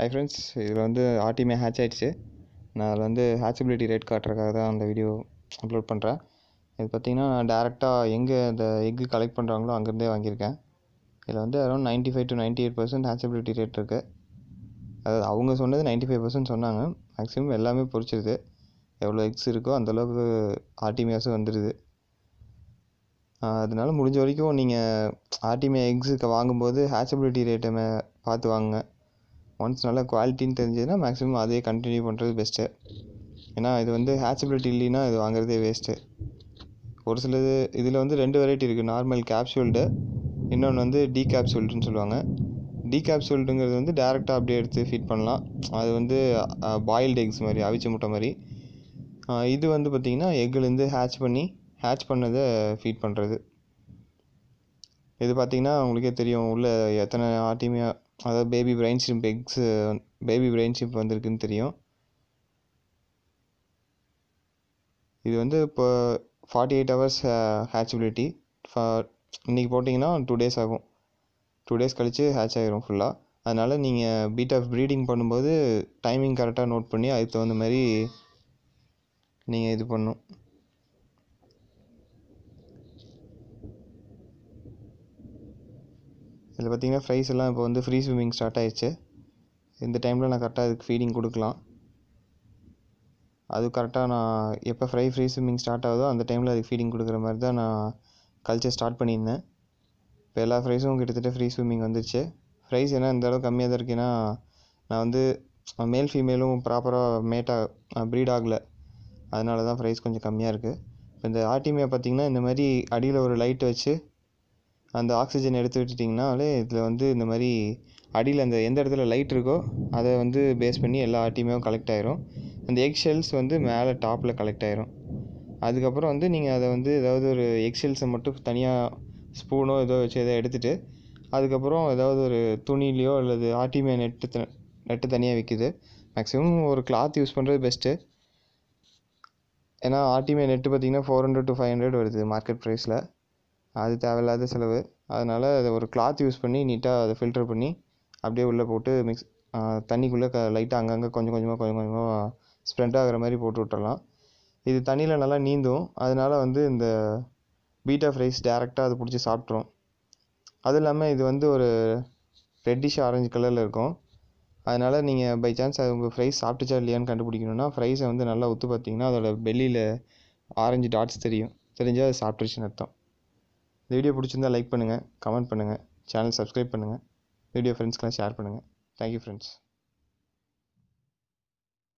Hi friends, இதில் வந்து ஆர்டிமே hatch ஆகிடுச்சு. நான் அதில் வந்து ஹேட்சபிலிட்டி ரேட் காட்டுறதுக்காக தான் அந்த வீடியோ அப்லோட் பண்ணுறேன். இது பார்த்திங்கன்னா நான் டேரெக்டாக எங்கே அந்த எக்கு கலெக்ட் பண்ணுறாங்களோ அங்கேருந்தே வாங்கியிருக்கேன். இதில் வந்து அரௌண்ட் 95 to 98% ஹேட்சபிலிட்டி ரேட் இருக்குது. அதாவது அவங்க சொன்னது 95% சொன்னாங்க. மேக்ஸிமம் எல்லாமே பொரிச்சிருது. எவ்வளோ எக்ஸ் இருக்கோ அந்தளவுக்கு ஆர்டிமியாஸும் வந்துடுது. அதனால முடிஞ்ச வரைக்கும் நீங்கள் ஆர்டிமே எக்ஸுக்கு வாங்கும்போது ஹேட்சபிலிட்டி ரேட்டை பார்த்து வாங்குங்க. ஒன்ஸ் நல்லா குவாலிட்டின்னு தெரிஞ்சதுன்னா மேக்ஸிமம் அதே கண்டினியூ பண்ணுறது பெஸ்ட்டு. ஏன்னா இது வந்து ஹேட்சபிலிட்டி இல்லைன்னா இது வாங்குறதே வேஸ்ட்டு. ஒரு சிலது இதில் வந்து 2 வெரைட்டி இருக்குது. நார்மல் கேப்சூல்டு, இன்னொன்று வந்து டீகேப்சூல்டுன்னு சொல்லுவாங்க. டீகேப்சூல்டுங்கிறது வந்து டேரெக்டாக அப்படியே எடுத்து ஃபீட் பண்ணலாம். அது வந்து பாயில்டு எக்ஸ் மாதிரி, அவிச்ச முட்டை மாதிரி. இது வந்து பார்த்திங்கன்னா எக்குலேருந்து ஹேட்ச் பண்ணதை ஃபீட் பண்ணுறது. இது பார்த்திங்கன்னா உங்களுக்கே தெரியும் உள்ளே எத்தனை ஆர்டிமியா, அதாவது baby brine shrimp eggs, baby brine shrimp வந்திருக்குன்னு தெரியும். இது வந்து இப்போ 48 hours ஹேட்சபிலிட்டி. இன்றைக்கி போட்டிங்கன்னா 2 days ஆகும். 2 days கழித்து ஹேட்ச் ஆகிரும் ஃபுல்லாக. அதனால் நீங்கள் பீட்டா ப்ரீடிங் பண்ணும்போது டைமிங் கரெக்டாக நோட் பண்ணி அதுக்கு தகுந்த மாதிரி நீங்கள் இது பண்ணணும். இதில் பார்த்திங்கன்னா ஃப்ரைஸ் எல்லாம் இப்போ வந்து ஃப்ரீ ஸ்விம்மிங் ஸ்டார்ட் ஆகிடுச்சு. இந்த டைமில் நான் கரெக்டாக அதுக்கு ஃபீடிங் கொடுக்கலாம். அது கரெக்டாக நான் எப்போ ஃப்ரீ ஸ்விம்மிங் ஸ்டார்ட் ஆகுதோ அந்த டைமில் அதுக்கு ஃபீடிங் கொடுக்குற மாதிரி தான் நான் கல்ச்சர் ஸ்டார்ட் பண்ணியிருந்தேன். இப்போ எல்லா ஃப்ரைஸும் கிட்டத்தட்ட ஃப்ரீ ஸ்விம்மிங் வந்துடுச்சு. ஃப்ரைஸ் ஏன்னா இந்த அளவுக்கு கம்மியாக தான் இருக்குன்னா, நான் வந்து மேல் ஃபீமேலும் ப்ராப்பராக ப்ரீட் ஆகலை. அதனால தான் ஃப்ரைஸ் கொஞ்சம் கம்மியாக இருக்குது. இப்போ இந்த ஆர்டிமியா பார்த்திங்கன்னா இந்த மாதிரி அடியில் ஒரு லைட் வச்சு அந்த ஆக்சிஜன் எடுத்து விட்டுட்டிங்கனாலே இதில் வந்து இந்த மாதிரி அடியில் அந்த எந்த இடத்துல லைட் இருக்கோ அதை வந்து பேஸ் பண்ணி எல்லா ஆர்டிமியாவும் கலெக்ட் ஆகிரும். அந்த எக் ஷெல்ஸ் வந்து மேலே டாப்பில் கலெக்ட் ஆகிரும். அதுக்கப்புறம் வந்து நீங்கள் அதை வந்து ஏதாவது ஒரு எக் ஷெல்ஸை மட்டும் தனியாக ஸ்பூனோ ஏதோ வச்சு எதோ எடுத்துகிட்டு அதுக்கப்புறம் ஏதாவது ஒரு துணிலையோ அல்லது ஆர்டிமியா நெட்டு தனியாக விற்கிது. மேக்ஸிமம் ஒரு கிளாத் யூஸ் பண்ணுறது பெஸ்ட்டு. ஏன்னா ஆர்டிமியா நெட்டு பார்த்திங்கன்னா 400 to 500 வருது மார்க்கெட் ப்ரைஸில். அது தேவையில்லாத செலவு. அதனால் அதை ஒரு கிளாத் யூஸ் பண்ணி நீட்டாக அதை ஃபில்டர் பண்ணி அப்படியே உள்ளே போட்டு தண்ணிக்குள்ளே லைட்டாக அங்கங்கே கொஞ்சம் கொஞ்சமாக ஸ்ப்ரெட் ஆகிற மாதிரி போட்டு விட்டுறலாம். இது தண்ணியில் நல்லா நீந்தும். அதனால் வந்து இந்த பீட்டா ஃப்ரைஸ் டேரெக்டாக அதை பிடிச்சி சாப்பிட்ரும். அதுவும் இல்லாமல் இது வந்து ஒரு ரெட்டிஷ் ஆரஞ்சு கலரில் இருக்கும். அதனால் நீங்கள் பை சான்ஸ் அது உங்கள் ஃப்ரைஸ் சாப்பிட்டுச்சா இல்லையான்னு கண்டுபிடிக்கணுன்னா ஃப்ரைஸை வந்து நல்லா உத்து பார்த்தீங்கன்னா அதோட பெல்லியில் ஆரஞ்சு டாட்ஸ் தெரிஞ்சால் அது சாப்பிட்ருச்சுன்னு அர்த்தம். இந்த வீடியோ பிடிச்சிருந்தால் லைக் பண்ணுங்கள், கமெண்ட் பண்ணுங்கள், சேனல் சப்ஸ்கிரைப் பண்ணுங்கள், வீடியோ ஃப்ரெண்ட்ஸ்க்கெலாம் ஷேர் பண்ணுங்கள். Thank you friends.